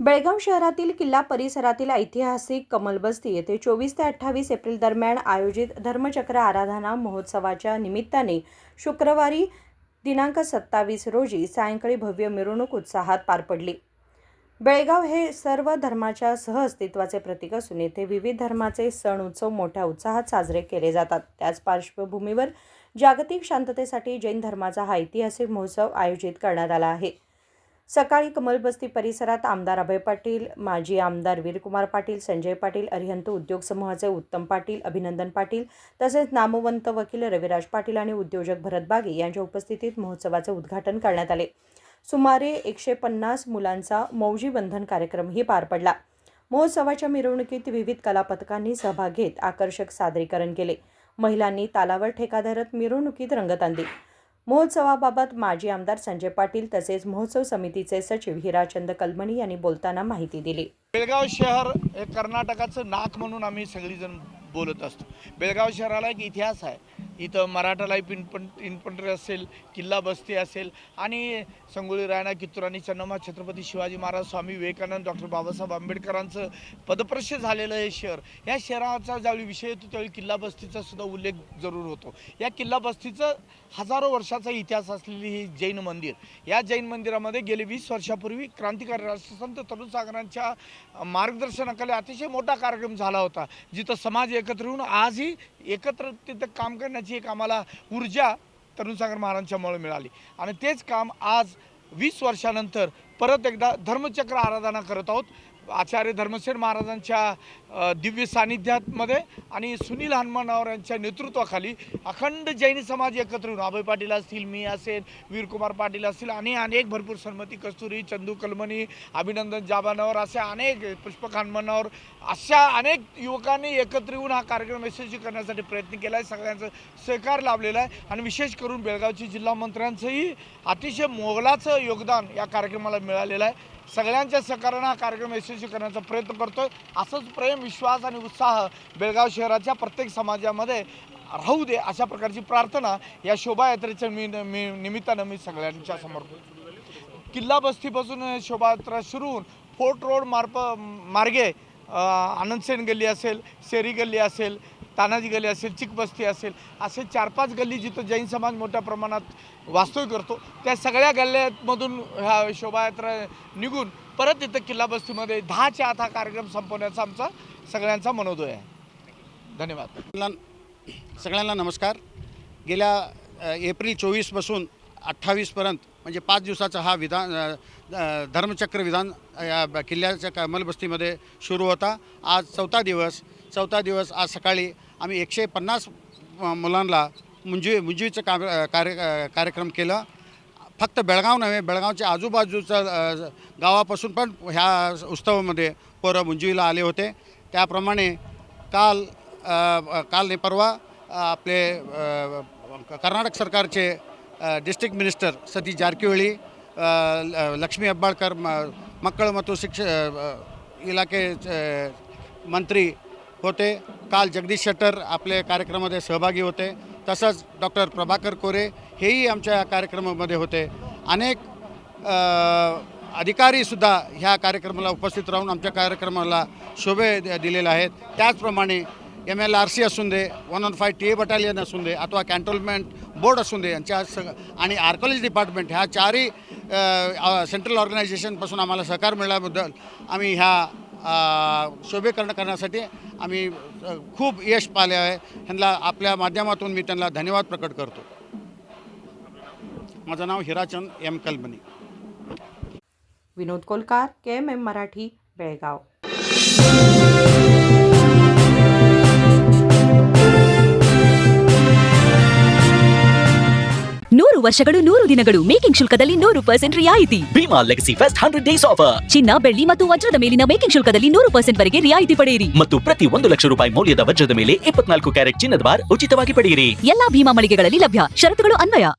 बेळगाव शहरातील किल्ला परिसरातील ऐतिहासिक कमलबस्ती येथे 24 ते 28 एप्रिल दरम्यान आयोजित धर्मचक्र आराधना महोत्सवाच्या निमित्ताने शुक्रवारी दिनांक 27 रोजी सायंकाळी भव्य मिरवणूक उत्साहात पार पडली। बेळगाव हे सर्व धर्माच्या सहअस्तित्वाचे प्रतीक असून येथे विविध धर्माचे सण उत्सव मोठ्या उत्साहात साजरे केले जातात। त्याच पार्श्वभूमीवर जागतिक शांततेसाठी जैन धर्माचा हा ऐतिहासिक महोत्सव आयोजित करण्यात आला आहे। सकाळी कमलबस्ती परिसरात आमदार अभय पाटील, माजी आमदार वीरकुमार पाटील, संजय पाटील, अरिहंत उद्योग समूहाचे उत्तम पाटील, अभिनंदन पाटील तसेच नामवंत वकील रविराज पाटील आणि उद्योजक भरत बागे यांच्या उपस्थितीत महोत्सवाचे उद्घाटन करण्यात आले। सुमारे 150 मुलांचा मौजी बंधन कार्यक्रमही पार पडला। महोत्सवाच्या मिरवणुकीत विविध कलापथकांनी सहभाग घेत आकर्षक सादरीकरण केले। महिलांनी तालावर ठेका धरत मिरवणुकीत रंगत आणली। महोत्सवाबाबत माजी आमदार संजय पाटील तसेच महोत्सव समितीचे सचिव हिराचंद कलमणी यांनी बोलताना माहिती दिली। बेळगाव शहर हे कर्नाटकाचं नाक म्हणून आम्ही सगळीजण बोलत असतो। बेळगाव शहराला एक इतिहास आहे। इथं मराठा लाईफ इन्फंट्री असेल, किल्ला बस्ती असेल आणि संगोळी रायना कित्तूर आणि चन्नम्मा छत्रपती शिवाजी महाराज, स्वामी विवेकानंद, डॉक्टर बाबासाहेब आंबेडकरांचं पदप्रश्य झालेलं हे शहर। या शहराचा ज्यावेळी विषय येतो त्यावेळी किल्ला बस्तीचा सुद्धा उल्लेख जरूर होतो। या किल्ला बस्तीचं हजारो वर्षाचा इतिहास असलेली ही जैन मंदिर, या जैन मंदिरामध्ये गेले 20 वर्षापूर्वी क्रांतिकारी राष्ट्रसंत तरुण सागरांच्या मार्गदर्शनाखाली अतिशय मोठा कार्यक्रम झाला होता, जिथं समाज एकत्र येऊन आजही एकत्र तिथं काम करण्याची एक आम्हाला ऊर्जा तरुण सागर महाराजांच्यामुळे मिळाली। आणि तेच काम आज 20 वर्षानंतर परत एकदा धर्मचक्र आराधना करत आहोत। आचार्य धर्मसेन महाराजांच्या दिव्य सानिध्यामध्ये आणि सुनील हनुमानराव यांच्या नेतृत्वाखाली अखंड जैन समाज एकत्र येऊन अभय पाटील असतील, मी असेल, वीरकुमार पाटील असतील आणि अनेक भरपूर सन्मती कस्तुरी, चंदू कलमणी, अभिनंदन जाबानवर असे अनेक पुष्पक हनुमानवर अशा अनेक युवकांनी एकत्र येऊन हा कार्यक्रम यशस्वी करण्यासाठी प्रयत्न केला आहे। सगळ्यांचं सहकार लाभलेलं आहे आणि विशेष करून बेळगावची जिल्हा मंत्र्यांचंही अतिशय मोलाचं योगदान या कार्यक्रमाला मिळालेलं आहे। सगळ्यांच्या सहकार्याने हा कार्यक्रम यशस्वी करण्याचा प्रयत्न करतोय। असंच प्रेम, विश्वास आणि उत्साह बेळगाव शहराच्या प्रत्येक समाजामध्ये राहू दे अशा प्रकारची प्रार्थना या शोभायात्रेच्या निमित्तानं मी सगळ्यांच्या समोर किल्ला बस्तीपासून शोभायात्रा सुरू होऊन फोर्ट रोड मार्गे आनंदसेन गल्ली असेल, शेरी गल्ली असेल, तानाजी गल्ली असेल, चिकबस्ती असेल, असे 4-5 गल्ली जिथं जैन समाज मोठ्या प्रमाणात वास्तव्य करतो त्या सगळ्या गल्ल्यांमधून ह्या शोभायात्रा निघून परत इथं किल्ला बस्तीमध्ये 10च्या आत हा कार्यक्रम संपवण्याचा आमचा सगळ्यांचा मनोदय आहे। धन्यवाद। सगळ्यांना नमस्कार। गेल्या एप्रिल 24 पासून 28 पर्यंत म्हणजे 5 दिवसाचा हा धर्मचक्र विधान या किल्ल्याच्या कमलबस्तीमध्ये सुरू होता। आज चौथा दिवस आज सकाळी आम्ही 150 मुलांना मुंजीचं कार्यक्रम केलं। फक्त बेळगाव नव्हे, बेळगावच्या आजूबाजूच्या गावापासून पण ह्या उत्सवामध्ये पोरं मुंजीला आले होते। त्याप्रमाणे काल नाही परवा आपले कर्नाटक सरकारचे डिस्ट्रिक्ट मिनिस्टर सतीश जारकिहोळी, लक्ष्मी हेब्बाळकर, मಕ್ಕಳ ಮತ್ತು इलाके मंत्री होते। काल जगदीश शेट्टर आपले कार्यक्रमामध्ये सहभागी होते। तसंच डॉक्टर प्रभाकर कोरे हेही आमच्या कार्यक्रमामध्ये होते। अनेक अधिकारीसुद्धा ह्या कार्यक्रमाला उपस्थित राहून आमच्या कार्यक्रमाला शोभे दिलेले आहेत। त्याचप्रमाणे MLRC असून दे, 115 TA बटालियन असून दे अथवा कॅन्टोन्मेंट बोर्ड असून दे यांच्या आणि आर्कोलॉजी डिपार्टमेंट ह्या चारही सेंट्रल ऑर्गनायझेशनपासून आम्हाला सहकार मिळाल्याबद्दल आम्ही ह्या शोभीकरण करण्यासाठी आम्ही खूप यश पाहिले आहे। ह्यांना आपल्या माध्यमातून मी त्यांना धन्यवाद प्रकट करतो। माझं नाव हिराचंद M कलमणी। विनोद कोलकार, KMM मराठी, बेळगाव। ನೂರು ವರ್ಷಗಳು 100 ದಿನಗಳು ಮೇಕಿಂಗ್ ಶುಲ್ಕದಲ್ಲಿ 100% ರಿಯಾಯಿತಿ। Bhima legacy fest 100 days offer. ಚಿನ್ನ, ಬೆಳ್ಳಿ ಮತ್ತು ವಜ್ರದ ಮೇಲಿನ ಮೇಕಿಂಗ್ ಶುಲ್ಕದಲ್ಲಿ 100% ವರೆಗೆ ರಿಯಾಯಿತಿ ಪಡೆಯಿರಿ ಮತ್ತು ಪ್ರತಿ 1 ಲಕ್ಷ ರೂಪಾಯಿ ಮೌಲ್ಯದ ವಜ್ರದ ಮೇಲೆ 24 ಕ್ಯಾರೆಟ್ ಚಿನ್ನದ ಬಾರ್ ಉಚಿತವಾಗಿ ಪಡೆಯಿರಿ। ಎಲ್ಲಾ ಭೀಮಾ ಮಳಿಗೆಗಳಲ್ಲಿ ಲಭ್ಯ। ಷರತ್ತುಗಳು ಅನ್ವಯ।